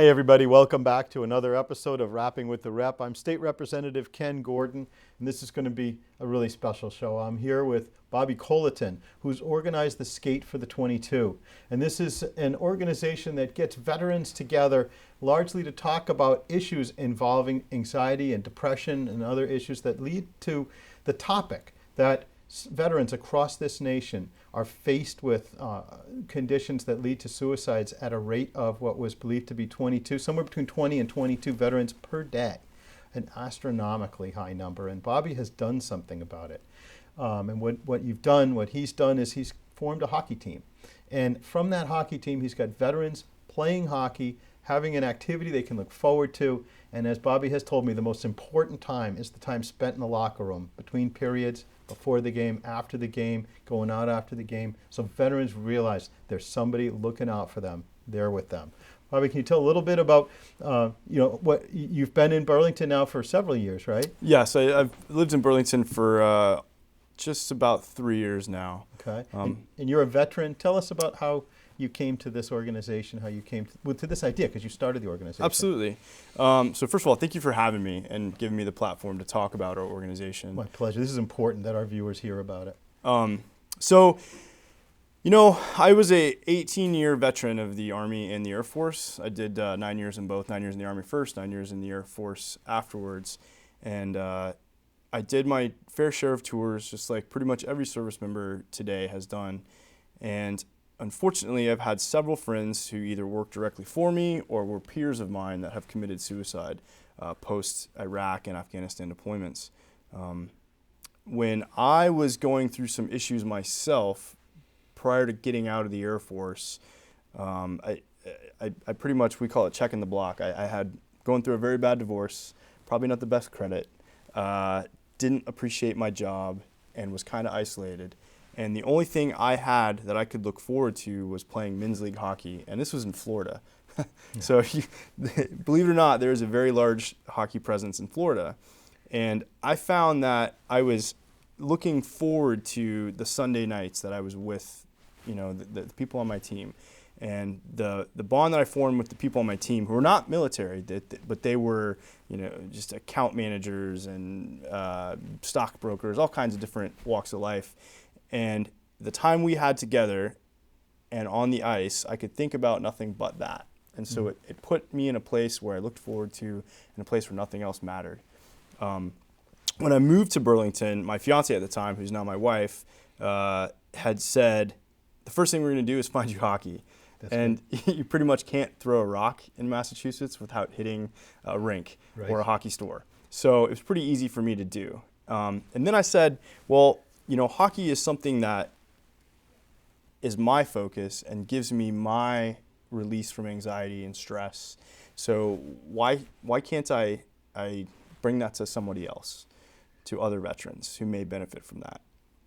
Hi, everybody. Welcome back to another episode of Rapping with the Rep. I'm State Representative Ken Gordon, and this is going to be a really special show. I'm here with Bobby Collaiton, who's organized the Skate for the 22. And this is an organization that gets veterans together largely to talk about issues involving anxiety and depression and other issues that lead to the topic that veterans across this nation are faced with conditions that lead to suicides at a rate of what was believed to be 22, somewhere between 20 and 22 veterans per day, an astronomically high number. And Bobby has done something about it. And what he's done is he's formed a hockey team. And from that hockey team, he's got veterans playing hockey, having an activity they can look forward to. And as Bobby has told me, the most important time is the time spent in the locker room, between periods, before the game, after the game, going out after the game. So veterans realize there's somebody looking out for them, there with them. Bobby, can you tell a little bit about, what you've been in Burlington now for several years, right? Yes, I've lived in Burlington for just about 3 years now. Okay, and you're a veteran. Tell us about how you came to this organization, how you came to this idea, because you started the organization. Absolutely. So first of all, thank you for having me and giving me the platform to talk about our organization. My pleasure. This is important that our viewers hear about it. I was a 18-year veteran of the Army and the Air Force. I did 9 years in both, 9 years in the Army first, 9 years in the Air Force afterwards. And I did my fair share of tours, just like pretty much every service member today has done. And unfortunately, I've had several friends who either worked directly for me or were peers of mine that have committed suicide post-Iraq and Afghanistan deployments. When I was going through some issues myself prior to getting out of the Air Force, I pretty much, we call it checking the block. I had gone through a very bad divorce, probably not the best credit, didn't appreciate my job, and was kind of isolated. And the only thing I had that I could look forward to was playing men's league hockey, and this was in Florida. So believe it or not, there is a very large hockey presence in Florida. And I found that I was looking forward to the Sunday nights that I was with, the people on my team. And the bond that I formed with the people on my team, who were not military, but they were, just account managers and stockbrokers, all kinds of different walks of life. And the time we had together and on the ice, I could think about nothing but that. And so it put me in a place where I looked forward to, in a place where nothing else mattered. When I moved to Burlington, my fiance at the time, who's now my wife, had said, the first thing we're going to do is find you hockey. And you pretty much can't throw a rock in Massachusetts without hitting a rink or a hockey store. So it was pretty easy for me to do. And then I said, well, hockey is something that is my focus and gives me my release from anxiety and stress. So why can't I bring that to somebody else, to other veterans who may benefit from that?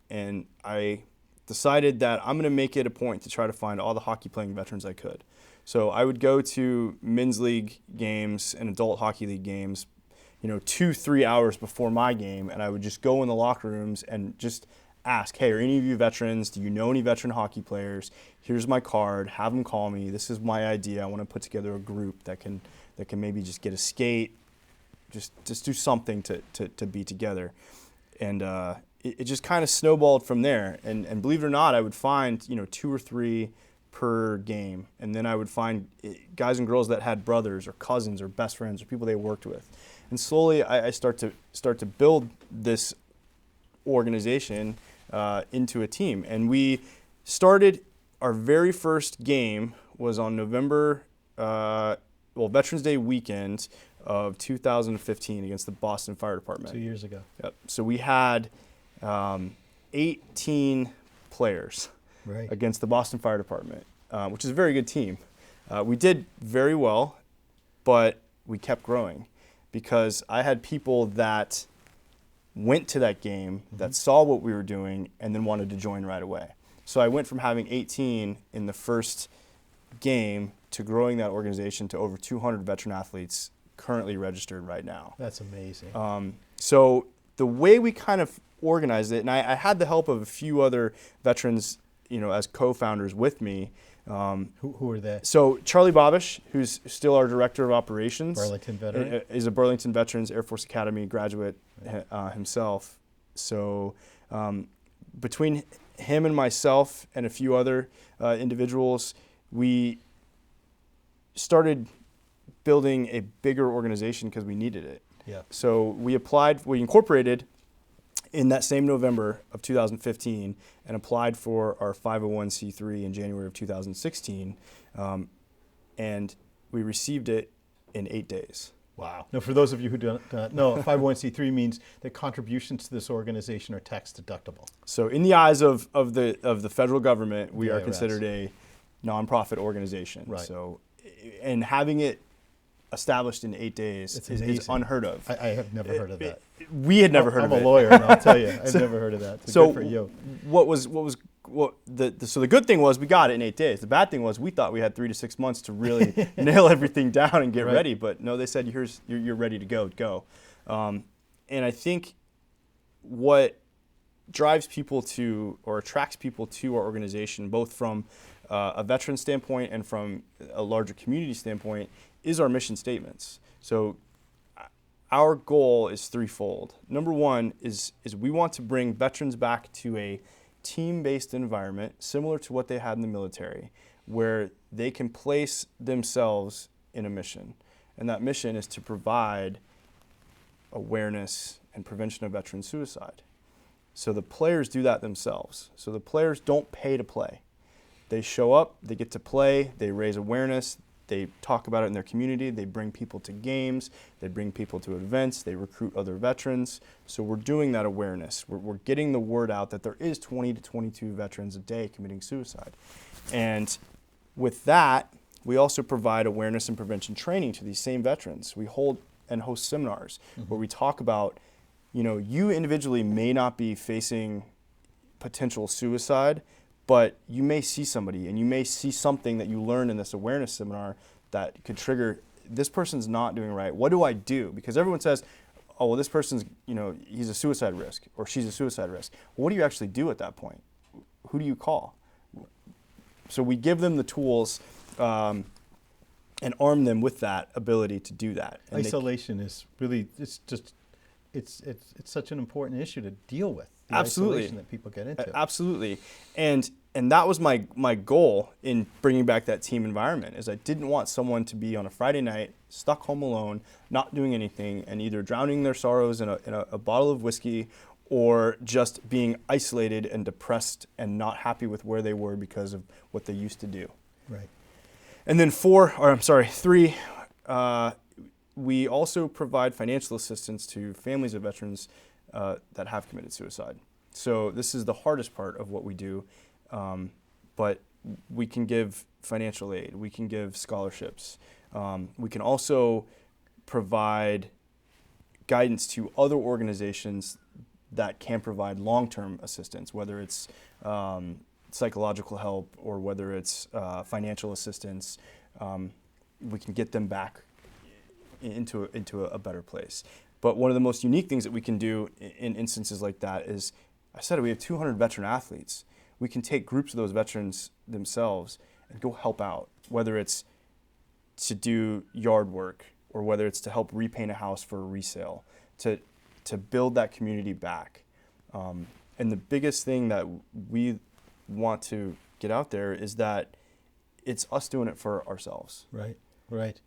And I decided that I'm going to make it a point to try to find all the hockey playing veterans I could. So I would go to men's league games and adult hockey league games 2-3 hours before my game, and I would just go in the locker rooms and just ask, hey, are any of you veterans? Do you know any veteran hockey players? Here's my card. Have them call me. This is my idea. I want to put together a group that can maybe just get a skate, just do something to be together. And it just kind of snowballed from there. And believe it or not, I would find 2 or 3 per game, and then I would find guys and girls that had brothers or cousins or best friends or people they worked with. And slowly, I start to build this organization into a team. And we started, our very first game was on Veterans Day weekend of 2015 against the Boston Fire Department. 2 years ago. Yep. So we had 18 players against the Boston Fire Department, which is a very good team. We did very well, but we kept growing, because I had people that went to that game, that saw what we were doing, and then wanted to join right away. So I went from having 18 in the first game to growing that organization to over 200 veteran athletes currently registered right now. That's amazing. So the way we kind of organized it, and I had the help of a few other veterans, as co-founders with me, Who are they? So Charlie Bobish, who's still our director of operations, Burlington veteran? is a Burlington Veterans Air Force Academy graduate himself. So between him and myself and a few other individuals, we started building a bigger organization because we needed it. Yeah. So we incorporated in that same November of 2015 and applied for our 501c3 in January of 2016. And we received it in 8 days. Wow. Now, for those of you who don't know, 501c3 means that contributions to this organization are tax deductible. So in the eyes of the federal government, we The are IRS. considered a nonprofit organization. Right. So, and having it established in 8 days It's is amazing. unheard of. I have never heard of that. We had never heard I'm of it. a lawyer, and I'll tell you, I've never heard of that. So good for you. So the good thing was we got it in 8 days. The bad thing was we thought we had 3 to 6 months to really nail everything down and get Right. ready. But no, they said you're ready to go. And I think what drives people to or attracts people to our organization, both from a veteran standpoint and from a larger community standpoint, is our mission statements. So our goal is threefold. Number one is we want to bring veterans back to a team-based environment similar to what they had in the military, where they can place themselves in a mission. And that mission is to provide awareness and prevention of veteran suicide. So the players do that themselves. So the players don't pay to play. They show up, they get to play, they raise awareness, they talk about it in their community, they bring people to games, they bring people to events, they recruit other veterans. So we're doing that awareness. We're getting the word out that there is 20 to 22 veterans a day committing suicide. And with that, we also provide awareness and prevention training to these same veterans. We hold and host seminars where we talk about, you individually may not be facing potential suicide, but you may see somebody and you may see something that you learned in this awareness seminar that could trigger, this person's not doing right. What do I do? Because everyone says, oh, well, this person's, he's a suicide risk or she's a suicide risk. Well, what do you actually do at that point? Who do you call? So we give them the tools and arm them with that ability to do that. And Isolation is really, it's such an important issue to deal with. The Absolutely. isolation that people get into. Absolutely. And that was my goal in bringing back that team environment, is I didn't want someone to be on a Friday night, stuck home alone, not doing anything, and either drowning their sorrows in a bottle of whiskey or just being isolated and depressed and not happy with where they were because of what they used to do. Right. And then three, we also provide financial assistance to families of veterans that have committed suicide. So this is the hardest part of what we do, but we can give financial aid, we can give scholarships, we can also provide guidance to other organizations that can provide long-term assistance, whether it's psychological help or whether it's financial assistance. We can get them back into a better place. But one of the most unique things that we can do in instances like that is, I said we have 200 veteran athletes. We can take groups of those veterans themselves and go help out, whether it's to do yard work or whether it's to help repaint a house for a resale, to build that community back. And the biggest thing that we want to get out there is that it's us doing it for ourselves. Right, right.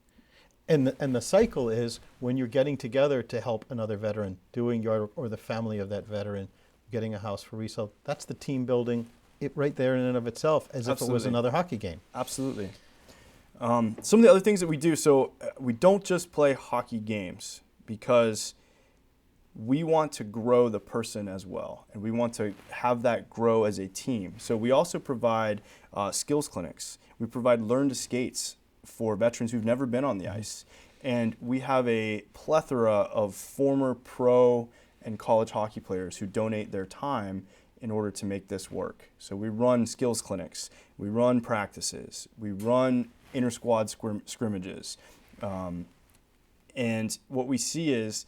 And the cycle is when you're getting together to help another veteran, doing yard or the family of that veteran, getting a house for resale. That's the team building, it right there in and of itself, as if it was another hockey game. Absolutely. Some of the other things that we do, so we don't just play hockey games because we want to grow the person as well, and we want to have that grow as a team. So we also provide skills clinics. We provide learn to skates for veterans who've never been on the ice. And we have a plethora of former pro and college hockey players who donate their time in order to make this work. So we run skills clinics, we run practices, we run inter-squad scrimmages. And what we see is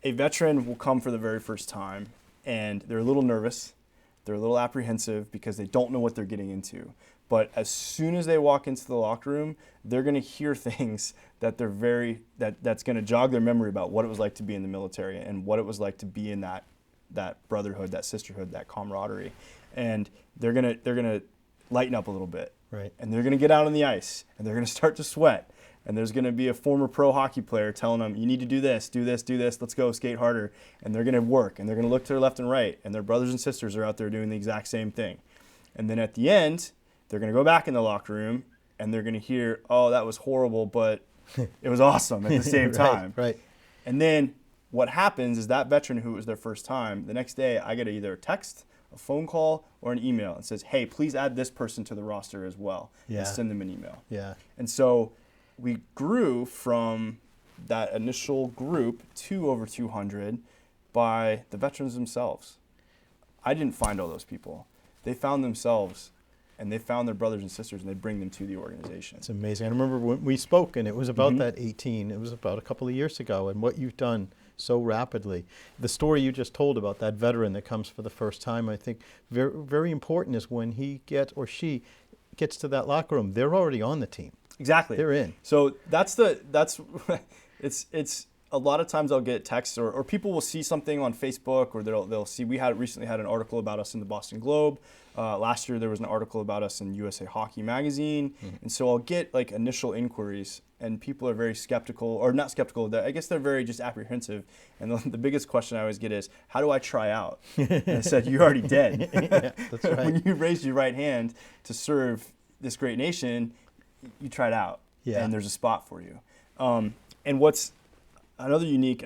a veteran will come for the very first time and they're a little nervous, they're a little apprehensive because they don't know what they're getting into. But as soon as they walk into the locker room, they're going to hear things that that's going to jog their memory about what it was like to be in the military and what it was like to be in that brotherhood, that sisterhood, that camaraderie. And they're going to lighten up a little bit. Right. And they're going to get out on the ice and they're going to start to sweat. And there's going to be a former pro hockey player telling them, you need to do this, let's go, skate harder. And they're going to work, and they're going to look to their left and right, and their brothers and sisters are out there doing the exact same thing. And then at the end, they're going to go back in the locker room, and they're going to hear, oh, that was horrible, but it was awesome at the same time. Right. And then what happens is that veteran who it was their first time, the next day I get either a text, a phone call, or an email that says, hey, please add this person to the roster as well. Yeah. And send them an email. Yeah. And so we grew from that initial group to over 200 by the veterans themselves. I didn't find all those people. They found themselves, and they found their brothers and sisters, and they bring them to the organization. It's amazing. I remember when we spoke, and it was about Mm-hmm. that 18. It was about a couple of years ago, and what you've done so rapidly. The story you just told about that veteran that comes for the first time, I think very, very important is when he gets or she gets to that locker room, they're already on the team. Exactly. They're in. So it's a lot of times I'll get texts or people will see something on Facebook, or they'll see, we recently had an article about us in the Boston Globe. Last year there was an article about us in USA Hockey Magazine. Mm-hmm. And so I'll get like initial inquiries, and people are very skeptical, or not skeptical, I guess they're very just apprehensive. And the biggest question I always get is, how do I try out? And I said, you're already dead. Yeah, that's right. When you raised your right hand to serve this great nation, you tried out, Yeah. and there's a spot for you. And what's another unique,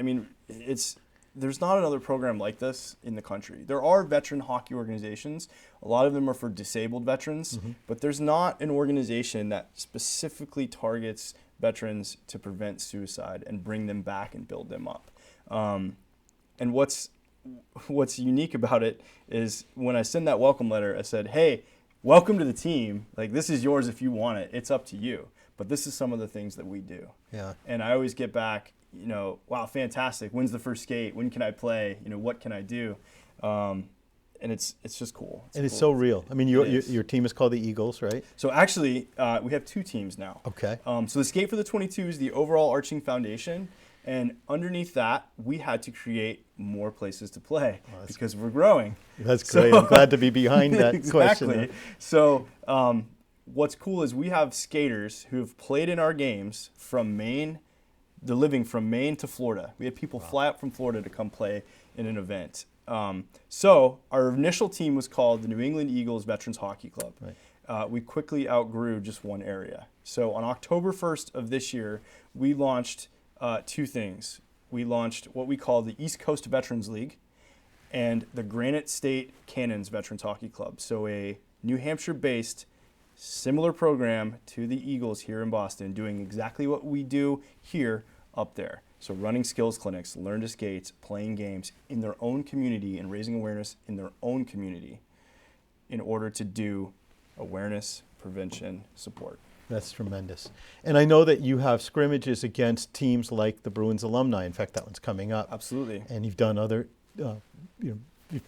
there's not another program like this in the country. There are veteran hockey organizations. A lot of them are for disabled veterans, Mm-hmm. but there's not an organization that specifically targets veterans to prevent suicide and bring them back and build them up. And what's unique about it is when I send that welcome letter, I said, hey, welcome to the team. Like, this is yours if you want it. It's up to you. But this is some of the things that we do. Yeah. And I always get back, wow, fantastic. When's the first skate? When can I play? What can I do? And it's just cool. And it's cool. so real. I mean, It is. your team is called the Eagles, right? So actually, we have two teams now. Okay. So the Skate for the 22 is the overall arching foundation. And underneath that, we had to create more places to play because we're growing. That's great. I'm glad to be behind that Exactly. question. So what's cool is we have skaters who've played in our games from Maine. They're living from Maine to Florida. We had people fly up from Florida to come play in an event. So our initial team was called the New England Eagles Veterans Hockey Club. Right. We quickly outgrew just one area. So on October 1st of this year, we launched two things. We launched what we call the East Coast Veterans League and the Granite State Cannons Veterans Hockey Club. So a New Hampshire-based similar program to the Eagles here in Boston, doing exactly what we do here up there. So running skills clinics, learn to skate, playing games in their own community and raising awareness in their own community in order to do awareness, prevention, support. That's tremendous. And I know that you have scrimmages against teams like the Bruins alumni. In fact, that one's coming up. Absolutely. And you've done other, you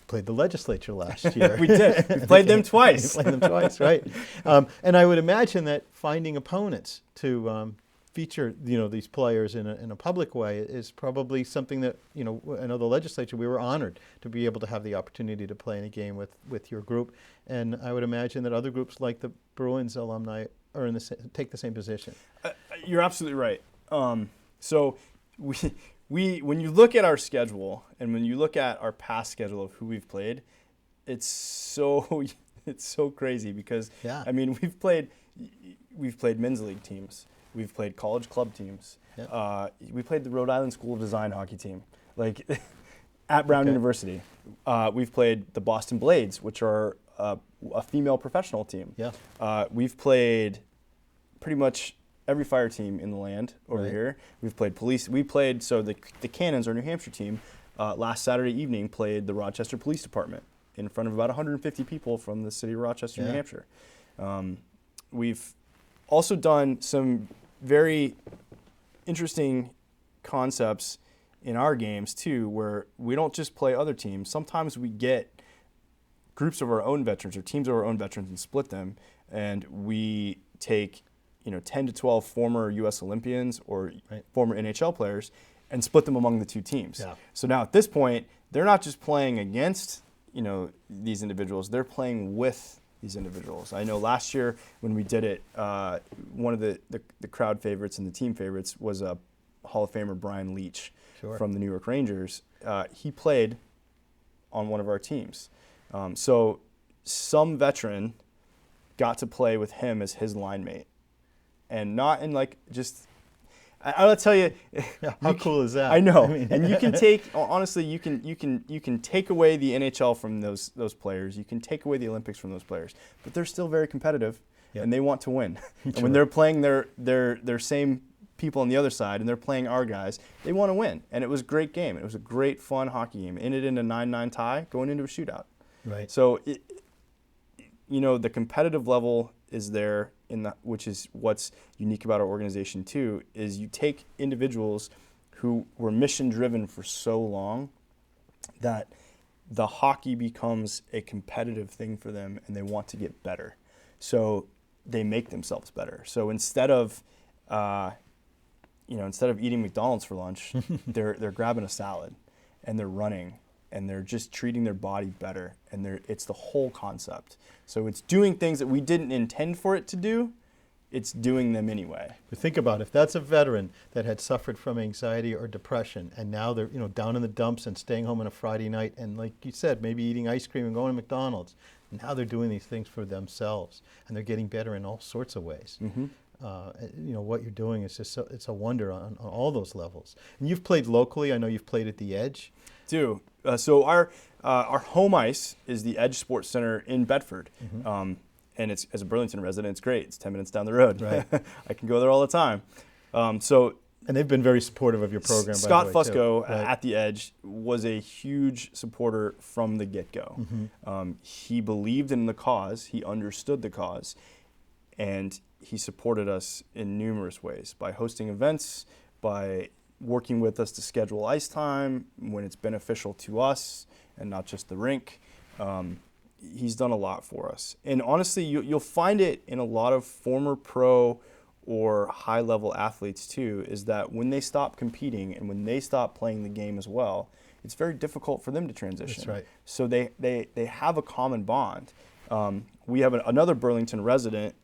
played the legislature last year. We did. We played them twice. You played them twice, right? And I would imagine that finding opponents to feature, these players in a public way is probably something that, I know the legislature, we were honored to be able to have the opportunity to play in a game with your group. And I would imagine that other groups like the Bruins alumni are take the same position. You're absolutely right. So we when you look at our schedule and when you look at our past schedule of who we've played, it's so crazy because Yeah. I mean we've played men's league teams, we've played college club teams, Yeah. we played the Rhode Island School of Design hockey team, like at Brown Okay. University. We've played the Boston Blades, which are a female professional team. Yeah. We've played pretty much every fire team in the land over Right. here. We've played police. So the Cannons, our New Hampshire team, last Saturday evening played the Rochester Police Department in front of about 150 people from the city of Rochester, Yeah. New Hampshire. We've also done some very interesting concepts in our games too, where we don't just play other teams. Sometimes we get groups of our own veterans or teams of our own veterans and split them, and we take 10 to 12 former U.S. Olympians or former NHL players and split them among the two teams. Yeah. So now at this point, they're not just playing against these individuals; they're playing with these individuals. I know last year when we did it, one of the crowd favorites and the team favorites was a Hall of Famer, Brian Leach, from the New York Rangers. He played on one of our teams. So some veteran got to play with him as his line mate. And not in I'll tell you. How cool is that? I know. And you can take, honestly, you can take away the NHL from those players. You can take away the Olympics from those players. But they're still very competitive, and they want to win. And when they're playing their same people on the other side, and they're playing our guys, they want to win. And it was a great game. It was a great, fun hockey game. Ended in a 9-9 tie, going into a shootout. Right. So, the competitive level is there, which is what's unique about our organization too, is you take individuals who were mission driven for so long that the hockey becomes a competitive thing for them and they want to get better. So they make themselves better. So instead of eating McDonald's for lunch, they're grabbing a salad and they're running and they're just treating their body better, and it's the whole concept. So it's doing things that we didn't intend for it to do, it's doing them anyway. But think about it. If that's a veteran that had suffered from anxiety or depression, and now they're down in the dumps and staying home on a Friday night, and like you said, maybe eating ice cream and going to McDonald's. Now they're doing these things for themselves, and they're getting better in all sorts of ways. Mm-hmm. What you're doing is just it's a wonder on all those levels. And you've played locally. I know you've played at the Edge. Do. So our home ice is the Edge Sports Center in Bedford. Mm-hmm. And it's, as a Burlington resident, it's great. It's 10 minutes down the road. Right. I can go there all the time. And they've been very supportive of your program. Scott by the way, Fusco at the Edge was a huge supporter from the get-go. Mm-hmm. He believed in the cause. He understood the cause. And he supported us in numerous ways by hosting events, by working with us to schedule ice time when it's beneficial to us and not just the rink. He's done a lot for us. And honestly, you'll find it in a lot of former pro or high-level athletes too, is that when they stop competing and when they stop playing the game as well, it's very difficult for them to transition. That's right. So they have a common bond. We have another Burlington resident.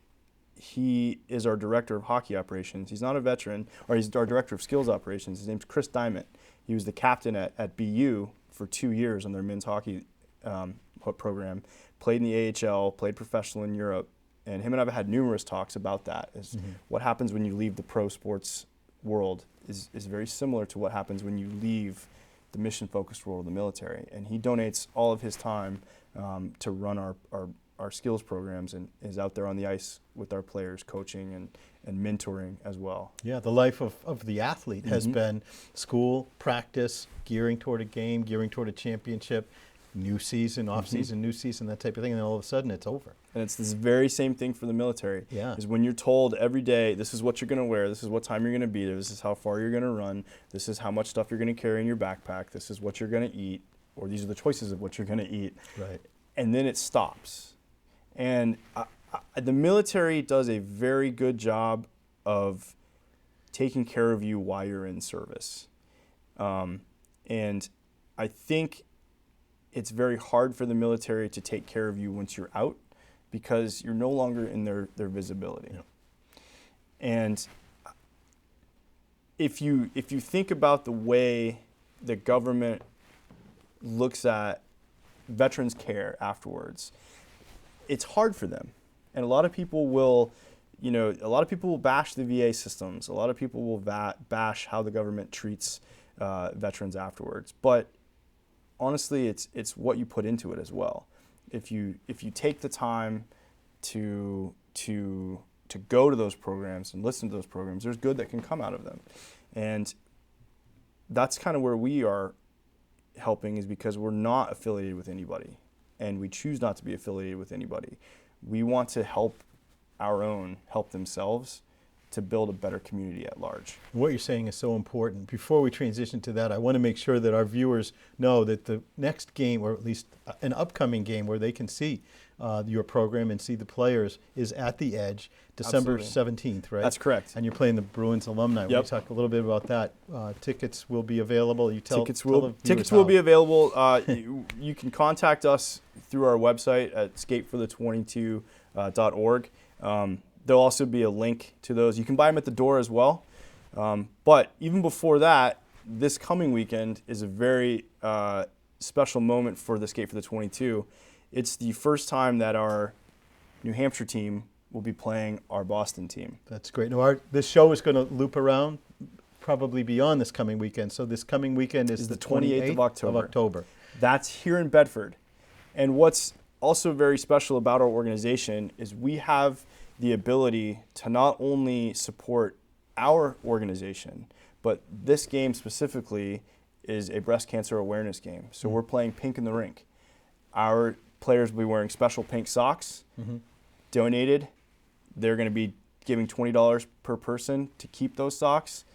He is our director of hockey operations. He's not a veteran, or he's our director of skills operations. His name's Chris Diamond. He was the captain at BU for 2 years on their men's hockey program, played in the AHL, played professional in Europe, and him and I have had numerous talks about that. What happens when you leave the pro sports world is very similar to what happens when you leave the mission-focused world of the military. And he donates all of his time to run our skills programs and is out there on the ice with our players, coaching and mentoring as well. Yeah, the life of the athlete has been school, practice, gearing toward a game, gearing toward a championship, new season, off season, new season, that type of thing, and then all of a sudden it's over. And it's this very same thing for the military. Yeah. Is when you're told every day, this is what you're going to wear, this is what time you're going to be there, this is how far you're going to run, this is how much stuff you're going to carry in your backpack, this is what you're going to eat, or these are the choices of what you're going to eat. Right. And then it stops. And the military does a very good job of taking care of you while you're in service. And I think it's very hard for the military to take care of you once you're out because you're no longer in their visibility. Yeah. And if you think about the way the government looks at veterans care afterwards, it's hard for them. And a lot of people will bash the VA systems. A lot of people will bash how the government treats veterans afterwards. But honestly, it's what you put into it as well. If you take the time to go to those programs and listen to those programs, there's good that can come out of them. And that's kind of where we are helping, is because we're not affiliated with anybody. And we choose not to be affiliated with anybody. We want to help our own help themselves to build a better community at large. What you're saying is so important. Before we transition to that, I want to make sure that our viewers know that the next game, or at least an upcoming game where they can see your program and see the players, is at the Edge, December Absolutely. 17th, right? That's correct. And you're playing the Bruins alumni. Yep. We talk a little bit about that. Tickets will be available. Tickets will be available. You can contact us through our website at skateforthe22.org. There'll also be a link to those. You can buy them at the door as well. But even before that, this coming weekend is a very special moment for the Skate for the 22. It's the first time that our New Hampshire team will be playing our Boston team. That's great. Now, this show is going to loop around probably beyond this coming weekend. So this coming weekend is the 28th of October. That's here in Bedford. And what's also very special about our organization is we have the ability to not only support our organization, but this game specifically is a breast cancer awareness game. So we're playing pink in the rink. Our players will be wearing special pink socks, donated. They're going to be giving $20 per person to keep those socks.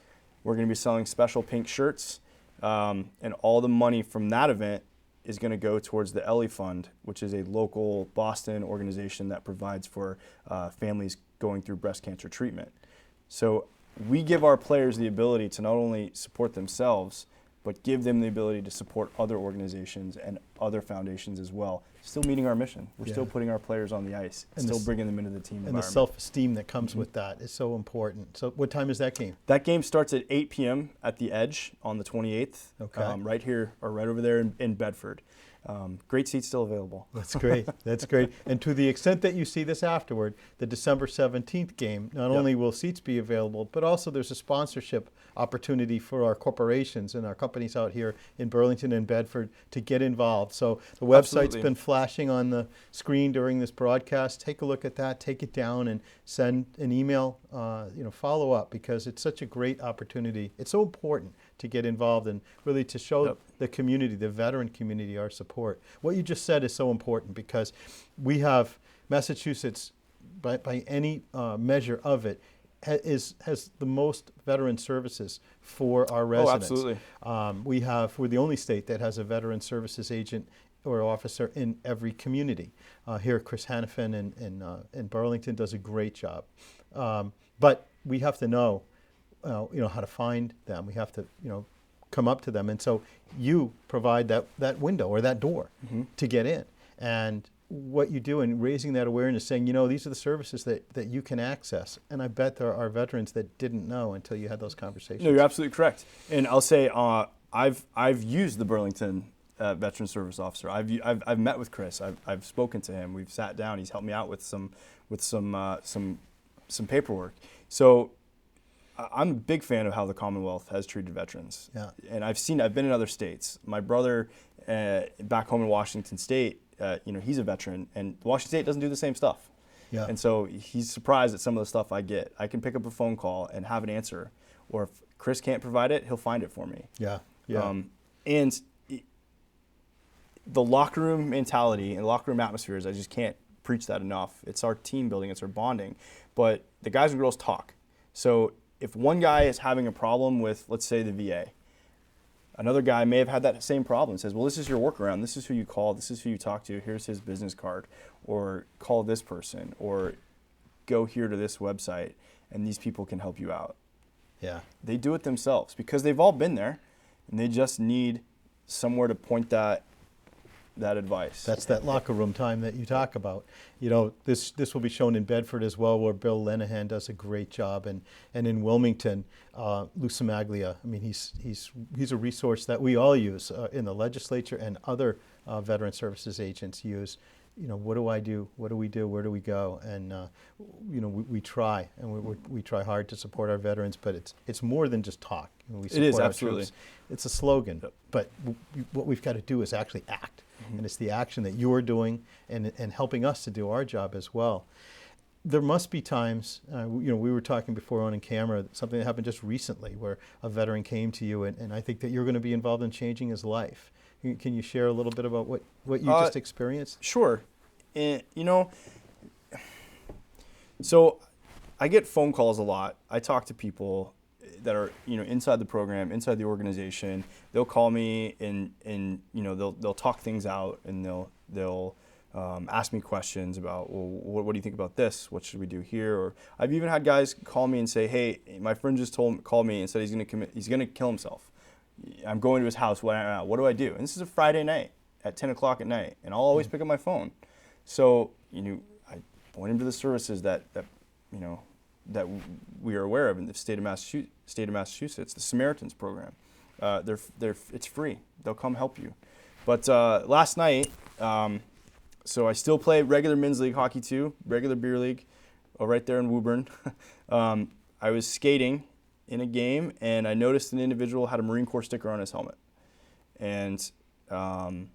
We're going to be selling special pink shirts, and all the money from that event is going to go towards the Ellie Fund, which is a local Boston organization that provides for families going through breast cancer treatment. So we give our players the ability to not only support themselves, but give them the ability to support other organizations and other foundations as well. Still meeting our mission. We're still putting our players on the ice, and still bringing them into the team environment. And the self-esteem that comes with that is so important. So what time is that game? That game starts at 8 p.m. at the Edge on the 28th, Okay. right here, or right over there in Bedford. Great seats still available. That's great. That's great. And to the extent that you see this afterward, the December 17th game, not only will seats be available, but also there's a sponsorship opportunity for our corporations and our companies out here in Burlington and Bedford to get involved. So the website's been flashing on the screen during this broadcast. Take a look at that, take it down, and send an email, follow up, because it's such a great opportunity. It's so important to get involved and really to show the community, the veteran community, our support. What you just said is so important, because we have Massachusetts, by any measure of it, has the most veteran services for our residents. Oh, absolutely. We're the only state that has a veteran services agent or officer in every community. Here, Chris Hannafin in Burlington does a great job. But we have to know how to find them. We have to, come up to them. And so you provide that window or that door to get in. And what you do in raising that awareness, saying, these are the services that you can access. And I bet there are veterans that didn't know until you had those conversations. No, you're absolutely correct. And I'll say I've used the Burlington Veteran Service Officer. I've met with Chris. I've spoken to him. We've sat down. He's helped me out with some paperwork. So I'm a big fan of how the Commonwealth has treated veterans. Yeah. And I've been in other states. My brother back home in Washington State, he's a veteran, and Washington State doesn't do the same stuff. Yeah. And so he's surprised at some of the stuff I get. I can pick up a phone call and have an answer, or if Chris can't provide it, he'll find it for me. Yeah. Yeah. And the locker room mentality and locker room atmospheres, I just can't preach that enough. It's our team building, it's our bonding. But the guys and girls talk. So if one guy is having a problem with, let's say, the VA, another guy may have had that same problem. Says, well, this is your workaround. This is who you call. This is who you talk to. Here's his business card. Or call this person. Or go here to this website, and these people can help you out. Yeah. They do it themselves because they've all been there, and they just need somewhere to point that advice. That's that locker room time that you talk about. This will be shown in Bedford as well, where Bill Lenahan does a great job, and in Wilmington, Lou Samaglia. I mean, he's a resource that we all use in the legislature, and other veteran services agents use. What do I do? What do we do? Where do we go? And we try, and we try hard to support our veterans, but it's more than just talk. We support It is, our absolutely. troops. It's a slogan, but what we've got to do is actually act. And it's the action that you're doing and helping us to do our job as well. There must be times, we were talking before on camera, something that happened just recently where a veteran came to you, and I think that you're going to be involved in changing his life. Can you share a little bit about what you just experienced? Sure. So I get phone calls a lot. I talk to people that are, inside the program, inside the organization. They'll call me and they'll talk things out, and they'll ask me questions about, well, what do you think about this? What should we do here? Or I've even had guys call me and say, hey, my friend just called me and said he's going to kill himself. I'm going to his house. What do I do? And this is a Friday night at 10 o'clock at night, and I'll always pick up my phone. So, I point him to the services that we are aware of in the state of Massachusetts, the Samaritans program. It's free. They'll come help you. But last night, so I still play regular men's league hockey too, regular beer league, right there in Woburn. I was skating in a game, and I noticed an individual had a Marine Corps sticker on his helmet. And I'm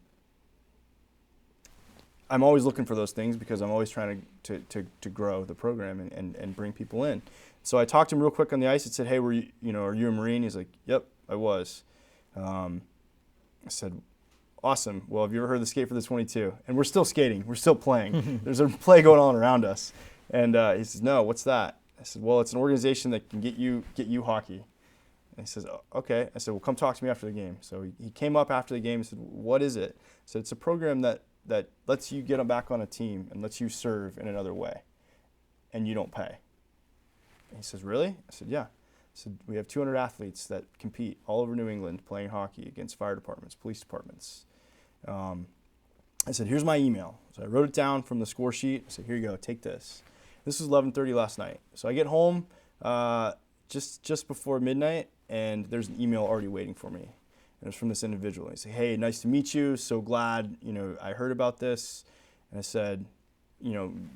always looking for those things because I'm always trying to grow the program and bring people in. So I talked to him real quick on the ice and said, hey, are you a Marine? He's like, yep, I was. I said, awesome. Well, have you ever heard of the Skate for the 22? And we're still skating. We're still playing. There's a play going on around us. And he says, no, what's that? I said, well, it's an organization that can get you hockey. And he says, oh, okay. I said, well, come talk to me after the game. So he came up after the game and said, what is it? I said, it's a program that lets you get back on a team and lets you serve in another way, and you don't pay. And he says, really? I said, yeah. I said, we have 200 athletes that compete all over New England playing hockey against fire departments, police departments. I said, here's my email. So I wrote it down from the score sheet. I said, here you go, take this. This was 11:30 last night. So I get home just before midnight, and there's an email already waiting for me. And it was from this individual. He said, hey, nice to meet you. So glad, I heard about this. And I said,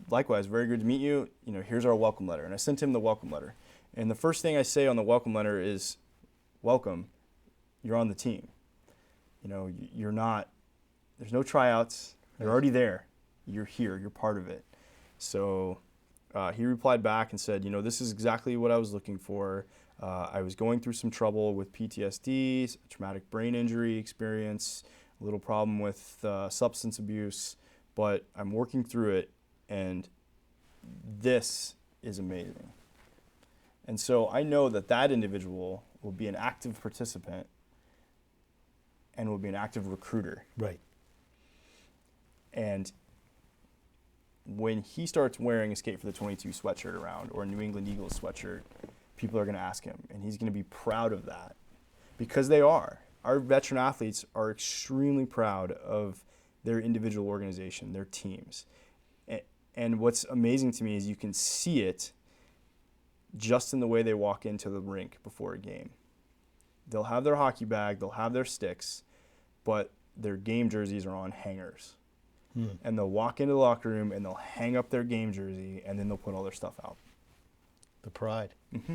likewise, very good to meet you. Here's our welcome letter. And I sent him the welcome letter. And the first thing I say on the welcome letter is, welcome, you're on the team. You're not, there's no tryouts. You're already there. You're here. You're part of it. So he replied back and said, this is exactly what I was looking for. I was going through some trouble with PTSD, traumatic brain injury experience, a little problem with substance abuse, but I'm working through it, and this is amazing. And so I know that individual will be an active participant and will be an active recruiter. Right. And when he starts wearing a Skate for the 22 sweatshirt around, or a New England Eagles sweatshirt, people are going to ask him, and he's going to be proud of that, because they are. Our veteran athletes are extremely proud of their individual organization, their teams. And what's amazing to me is you can see it just in the way they walk into the rink before a game. They'll have their hockey bag, they'll have their sticks, but their game jerseys are on hangers. And they'll walk into the locker room and they'll hang up their game jersey, and then they'll put all their stuff out. The pride. Mm-hmm.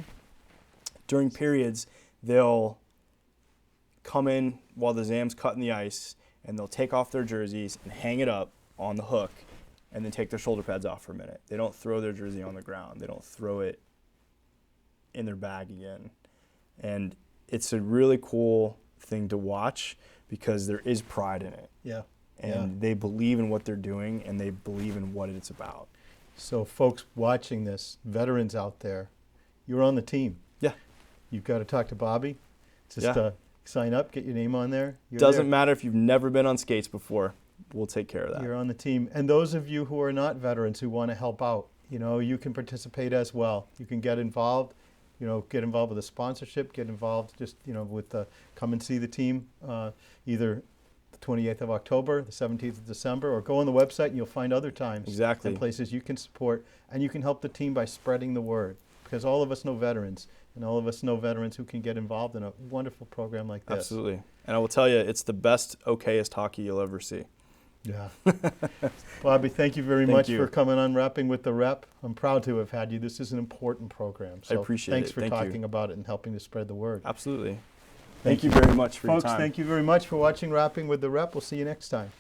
During periods, they'll come in while the Zam's cutting the ice, and they'll take off their jerseys and hang it up on the hook, and then take their shoulder pads off for a minute. They don't throw their jersey on the ground. They don't throw it in their bag again. And it's a really cool thing to watch, because there is pride in it. Yeah. And they believe in what they're doing, and they believe in what it's about. So folks watching this, veterans out there, you're on the team. Yeah. You've got to talk to Bobby. Just sign up, get your name on there. Doesn't matter if you've never been on skates before. We'll take care of that. You're on the team. And those of you who are not veterans who want to help out, you can participate as well. You can get involved. Get involved with a sponsorship. Get involved just with come and see the team either the 28th of October, the 17th of December, or go on the website and you'll find other times and places you can support, and you can help the team by spreading the word, because all of us know veterans, and all of us know veterans who can get involved in a wonderful program like this. Absolutely. And I will tell you, it's the best, okayest hockey you'll ever see. Yeah. Bobby, thank you very much for coming on Rapping with the Rep. I'm proud to have had you. This is an important program. So I appreciate it. Thanks for talking about it and helping to spread the word. Absolutely. Thank you very much for your time. Folks, thank you very much for watching Rapping with the Rep. We'll see you next time.